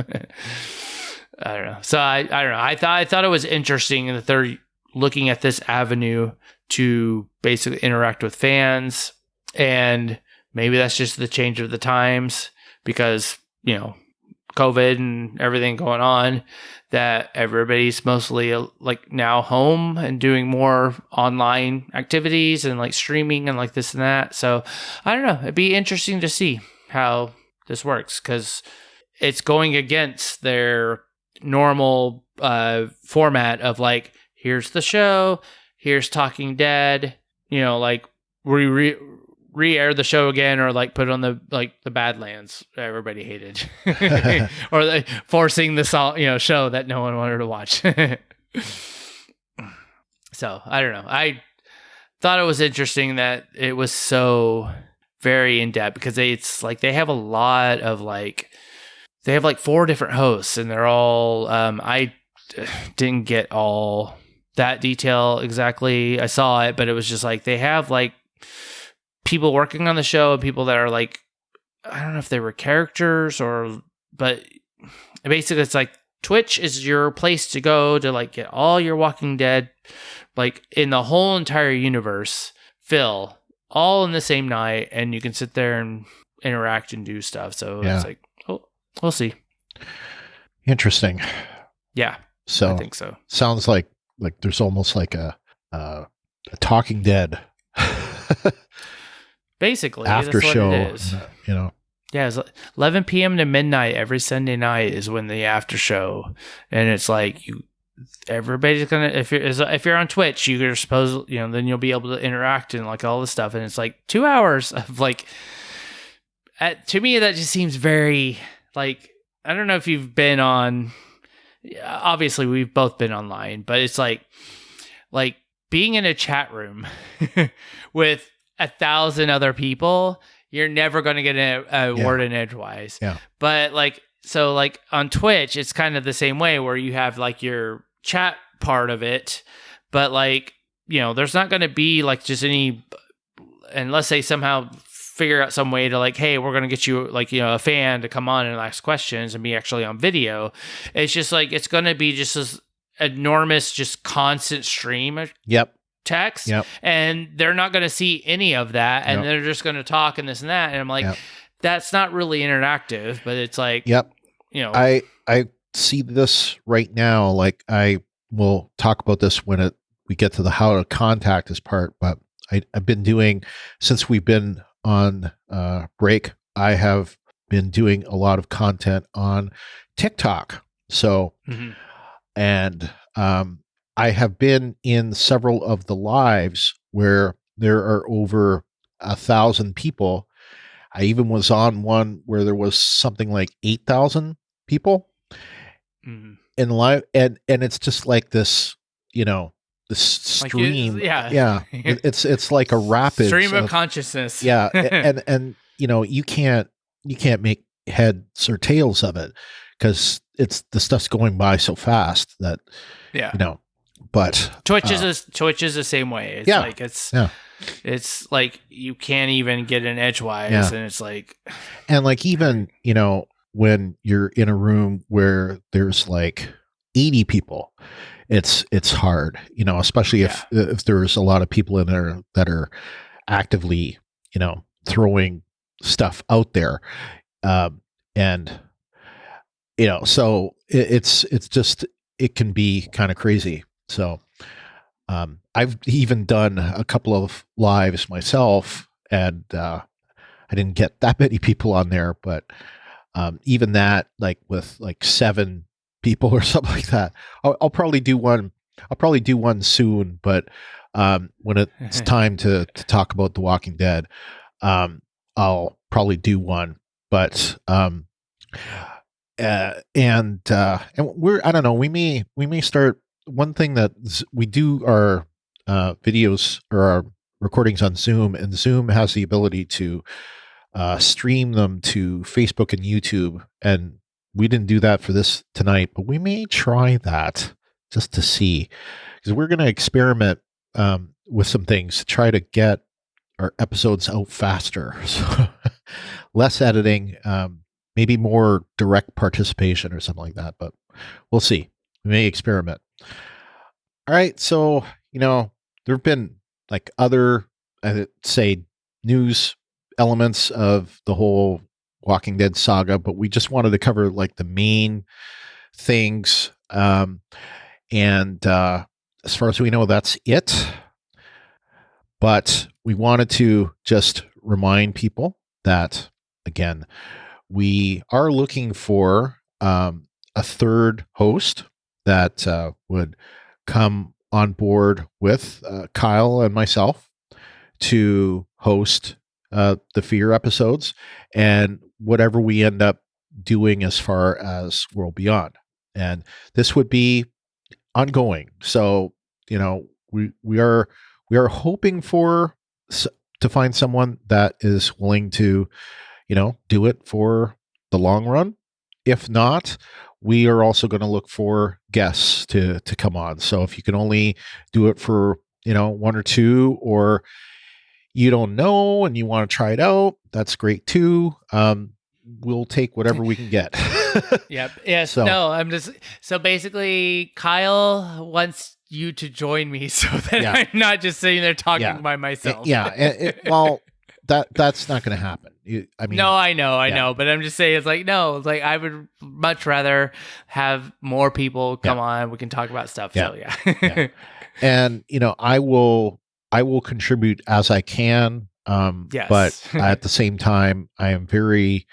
I don't know. So I don't know. I thought it was interesting that they're looking at this avenue to basically interact with fans, and maybe that's just the change of the times because, you know, COVID and everything going on, that everybody's mostly like now home and doing more online activities and like streaming and like this and that. So I don't know. It'd be interesting to see how this works, because it's going against their normal format of like, here's the show, here's Talking Dead, you know, like re-air the show again, or like put on the Badlands everybody hated, or like forcing the song, you know, show that no one wanted to watch. So I don't know. I thought it was interesting that it was so very in depth, because it's like they have a lot of like, they have like 4 different hosts, and they're all, I didn't get all that detail exactly. I saw it, but it was just like, they have like people working on the show and people that are like, I don't know if they were characters but basically it's like Twitch is your place to go to like get all your Walking Dead, like in the whole entire universe, fill all in the same night, and you can sit there and interact and do stuff. So it's like, we'll see. Interesting. Yeah. So I think so. Sounds like there's almost like a Talking Dead basically after that's show. what it is. You know. Yeah, it's 11 p.m. to midnight every Sunday night is when the after show, and it's like everybody's gonna, if you're on Twitch, you're supposed, you know, then you'll be able to interact and like all this stuff, and it's like 2 hours of like. To me, that just seems very like, I don't know if you've been on. Obviously, we've both been online, but it's like being in a chat room with 1,000 other people. You're never going to get a word in edgewise. Yeah. But like, so like on Twitch, it's kind of the same way, where you have like your chat part of it, but like, you know, there's not going to be like just any, unless they somehow figure out some way to like, hey, we're gonna get you like, a fan to come on and ask questions and be actually on video. It's just like it's gonna be just this enormous, just constant stream of text, and they're not gonna see any of that, and they're just gonna talk and this and that, and I'm like, that's not really interactive, but it's like, I see this right now. Like I will talk about this when we get to the how to contact us part, but I've been doing, since we've been on break, I have been doing a lot of content on TikTok. So, and I have been in several of the lives where there are over 1,000 people. I even was on one where there was something like 8,000 people in live, and it's just like this, the stream, it's like a rapid stream of consciousness, and you can't make heads or tails of it because the stuff's going by so fast that but Twitch is the same way. It's like it's like you can't even get an edgewise, and it's like, and like even when you're in a room where there's like 80 people, it's hard, especially if there's a lot of people in there that are actively, throwing stuff out there. And, so it's just, it can be kind of crazy. So, I've even done a couple of lives myself, and, I didn't get that many people on there, but, even that, like with like 7 people or something like that. I'll probably do one. I'll probably do one soon, but when it's time to talk about The Walking Dead, I'll probably do one. But and we're, I don't know, we may start. One thing that we do our videos or our recordings on Zoom, and Zoom has the ability to stream them to Facebook and YouTube, and we didn't do that for this tonight, but we may try that just to see, because we're going to experiment with some things to try to get our episodes out faster. So less editing, maybe more direct participation or something like that, but we'll see. We may experiment. All right. So, there have been like other, I'd say, news elements of the whole Walking Dead saga, but we just wanted to cover like the main things. And as far as we know, that's it. But we wanted to just remind people that, again, we are looking for a third host that would come on board with Kyle and myself to host the Fear episodes and whatever we end up doing as far as World Beyond. And this would be ongoing. So, we are hoping to find someone that is willing to, do it for the long run. If not, we are also going to look for guests to come on. So if you can only do it for, 1 or 2, or you don't know and you want to try it out, that's great too. We'll take whatever we can get. Yep. Yes. So basically Kyle wants you to join me so that I'm not just sitting there talking by myself. Well, that's not going to happen. No, I know, but I'm just saying, it's like, no, it's like I would much rather have more people come on. We can talk about stuff. So and I will contribute as I can. Yes. But at the same time, I am very,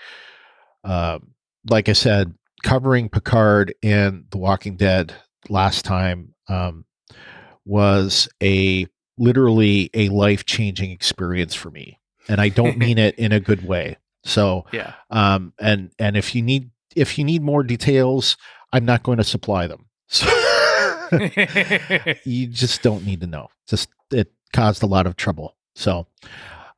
like I said, covering Picard and The Walking Dead last time was literally a life-changing experience for me. And I don't mean it in a good way. So, and if you need more details, I'm not going to supply them. So you just don't need to know. It caused a lot of trouble. So,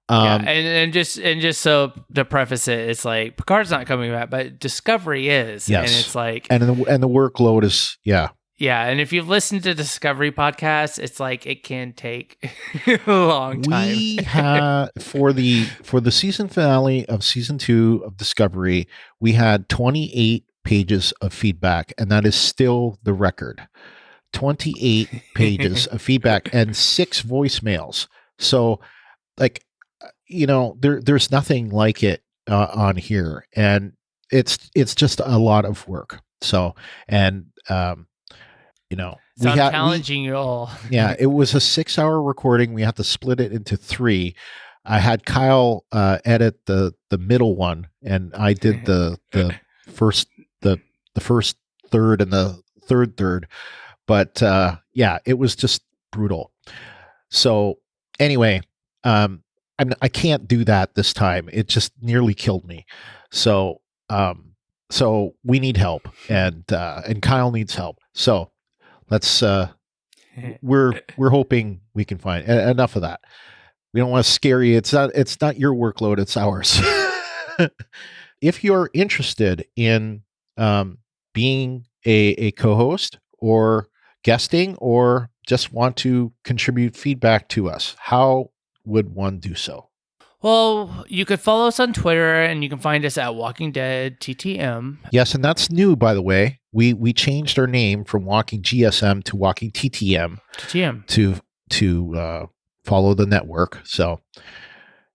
and just so to preface it, it's like Picard's not coming back, but Discovery is. Yes. And it's like, and the workload is, Yeah, and if you've listened to Discovery podcasts, it's like it can take a long time. We had for the season finale of season 2 of Discovery, we had 28 pages of feedback, and that is still the record. 28 pages of feedback and 6 voicemails. So, like, there's nothing like it on here, and it's just a lot of work. So, and Sounds challenging you all. Yeah, it was a 6-hour recording. We had to split it into 3. I had Kyle edit the middle one, and I did the first third and the third. But yeah, it was just brutal. So anyway, I can't do that this time. It just nearly killed me. So we need help, and Kyle needs help. So let's we're hoping we can find enough of that. We don't want to scare you. It's not your workload, it's ours. If you're interested in being a co-host or guesting, or just want to contribute feedback to us, how would one do so? Well, you could follow us on Twitter, and you can find us at Walking Dead TTM. Yes, and that's new, by the way. We changed our name from Walking GSM to Walking TTM. To follow the network. So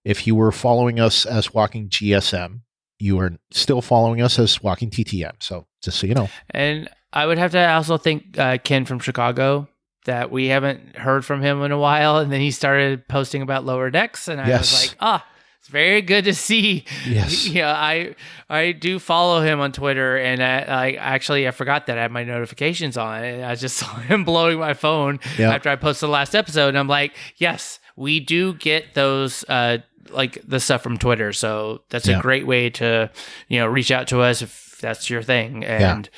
if you were following us as Walking GSM, you are still following us as Walking TTM. So just so you know. And I would have to also thank Ken from Chicago, that we haven't heard from him in a while, and then he started posting about Lower Decks, and I was like, it's very good to see. Yes. Yeah, I do follow him on Twitter, and I forgot that I had my notifications on, and I just saw him blowing my phone after I posted the last episode, and I'm like, yes, we do get those like the stuff from Twitter, so that's a great way to reach out to us if that's your thing, and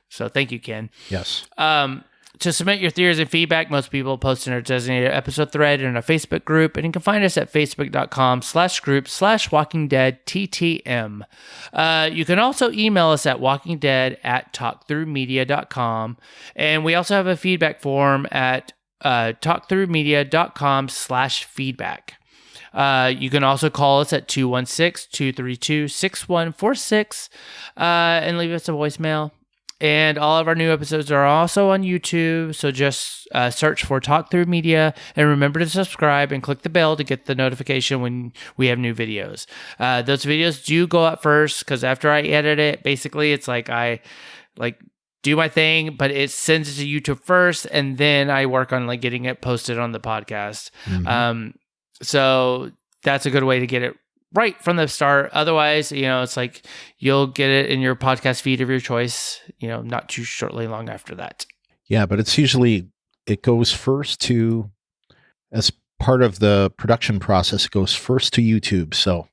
so thank you, Ken. Yes. To submit your theories and feedback, most people post in our designated episode thread in a Facebook group, and you can find us at facebook.com/group/WalkingDeadTTM. You can also email us at walkingdead@talkthroughmedia.com, and we also have a feedback form at talkthroughmedia.com/feedback. You can also call us at 216-232-6146 and leave us a voicemail. And all of our new episodes are also on YouTube, so just search for Talk Through Media, and remember to subscribe and click the bell to get the notification when we have new videos. Those videos do go up first, because after I edit it, basically it's like I do my thing, but it sends it to YouTube first, and then I work on getting it posted on the podcast. Mm-hmm. So that's a good way to get it right from the start. Otherwise, it's like you'll get it in your podcast feed of your choice, not too shortly long after that. Yeah, but it's usually, it goes first to, as part of the production process, it goes first to YouTube. So,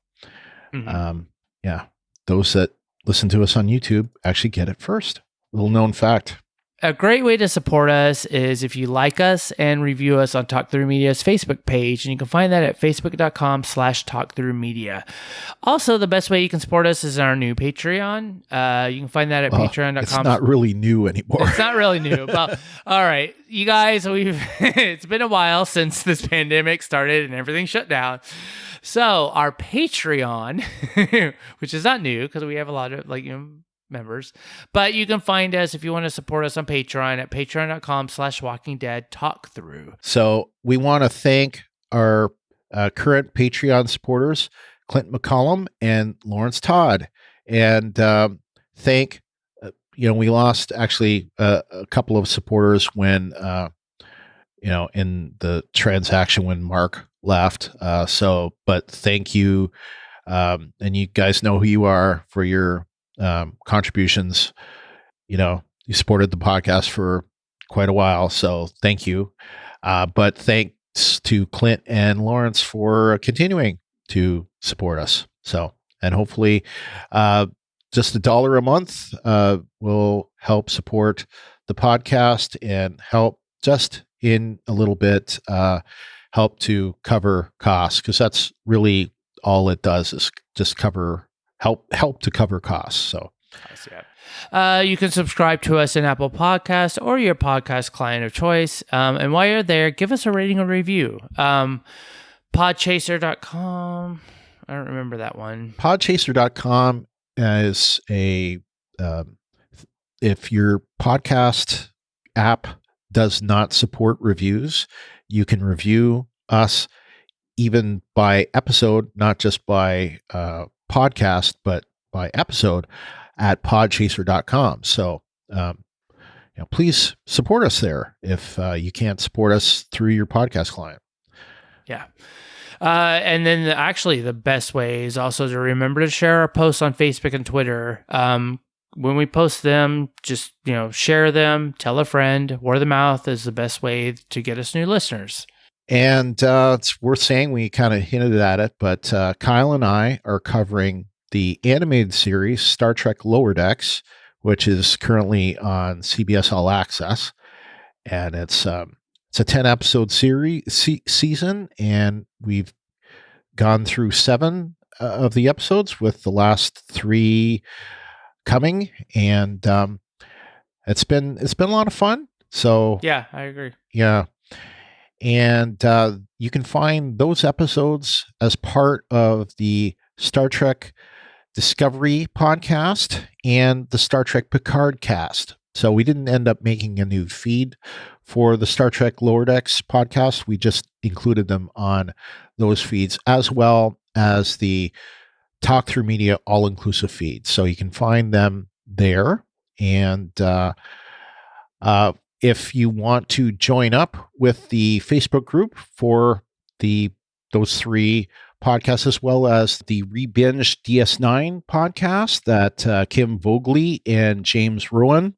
those that listen to us on YouTube actually get it first. Little known fact. A great way to support us is if you like us and review us on Talk Through Media's Facebook page, and you can find that at facebook.com/talkthroughmedia. Also, the best way you can support us is our new Patreon. You can find that at patreon.com. It's not really new anymore. It's not really new. But all right, you guys, it's been a while since this pandemic started and everything shut down. So our Patreon, which is not new because we have a lot of members, but you can find us if you want to support us on Patreon at patreon.com/walkingdeadtalkthrough. So we want to thank our current Patreon supporters, Clint McCollum and Lawrence Todd, and thank we lost actually a couple of supporters when in the transaction when Mark left, but thank you, and you guys know who you are for your contributions. You supported the podcast for quite a while, so thank you. But thanks to Clint and Lawrence for continuing to support us. So, and hopefully, just $1 a month will help support the podcast and help just in a little bit help to cover costs, because that's really all it does, is just help to cover costs. So You can subscribe to us in Apple Podcasts or your podcast client of choice. And while you're there, give us a rating or review. Podchaser.com. I don't remember that one. Podchaser.com is if your podcast app does not support reviews, you can review us even by episode, not just by podcast, but by episode at podchaser.com. So, please support us there if you can't support us through your podcast client. Yeah. And then actually the best way is also to remember to share our posts on Facebook and Twitter. When we post them, just, share them, tell a friend. Word of mouth is the best way to get us new listeners. And it's worth saying, we kind of hinted at it, but Kyle and I are covering the animated series Star Trek Lower Decks, which is currently on CBS All Access. And it's a 10-episode season, and we've gone through 7 of the episodes, with the last 3 coming, and it's been a lot of fun. So yeah, I agree. Yeah, and you can find those episodes as part of the Star Trek Discovery podcast and the Star Trek Picard cast. So we didn't end up making a new feed for the Star Trek Lower Decks podcast. We just included them on those feeds, as well as the Talk Through Media all-inclusive feed. So you can find them there. And if you want to join up with the Facebook group for those 3 podcasts, as well as the Rebinge DS9 podcast that Kim Vogley and James Rowan,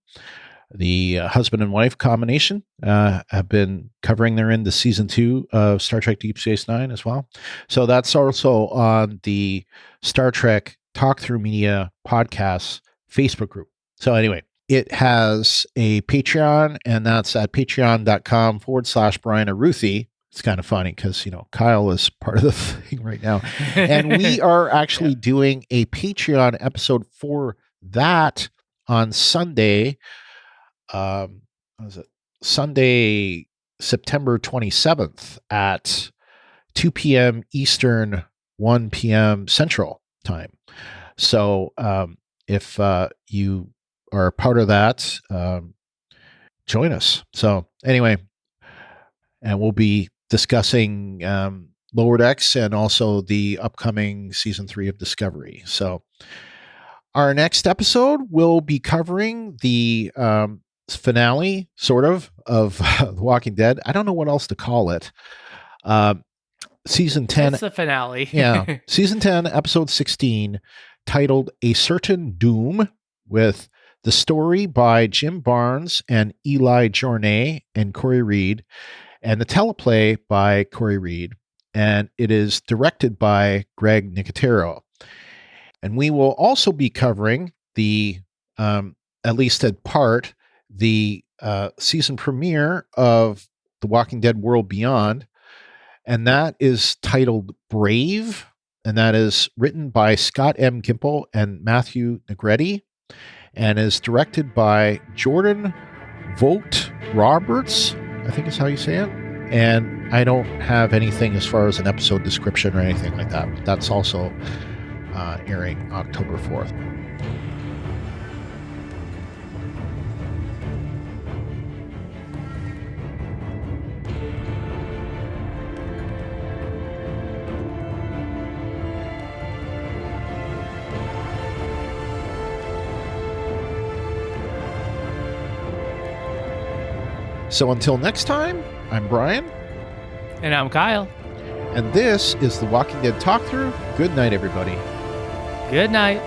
the husband and wife combination, have been covering. They're into season 2 of Star Trek Deep Space Nine as well. So that's also on the Star Trek Talk Through Media podcast Facebook group. So anyway, it has a Patreon, and that's at patreon.com/Brian Aruthi. It's kind of funny because, Kyle is part of the thing right now. And we are actually doing a Patreon episode for that on Sunday. Sunday, September 27th at 2 p.m. Eastern, 1 p.m. Central time. So if you are a part of that, join us. So anyway, and we'll be discussing Lower Decks and also the upcoming season 3 of Discovery. So our next episode will be covering the finale, sort of The Walking Dead. I don't know what else to call it. Season 10. It's the finale. Yeah. Season 10, episode 16, titled A Certain Doom, with the story by Jim Barnes and Eli Journay and Corey Reed, and the teleplay by Corey Reed. And it is directed by Greg Nicotero. And we will also be covering the, at least at part, the season premiere of The Walking Dead World Beyond. And that is titled Brave. And that is written by Scott M. Gimple and Matthew Negretti, and is directed by Jordan Vogt Roberts, I think is how you say it. And I don't have anything as far as an episode description or anything like that. That's also airing October 4th. So until next time, I'm Brian. And I'm Kyle. And this is the Walking Dead Talk Through. Good night, everybody. Good night.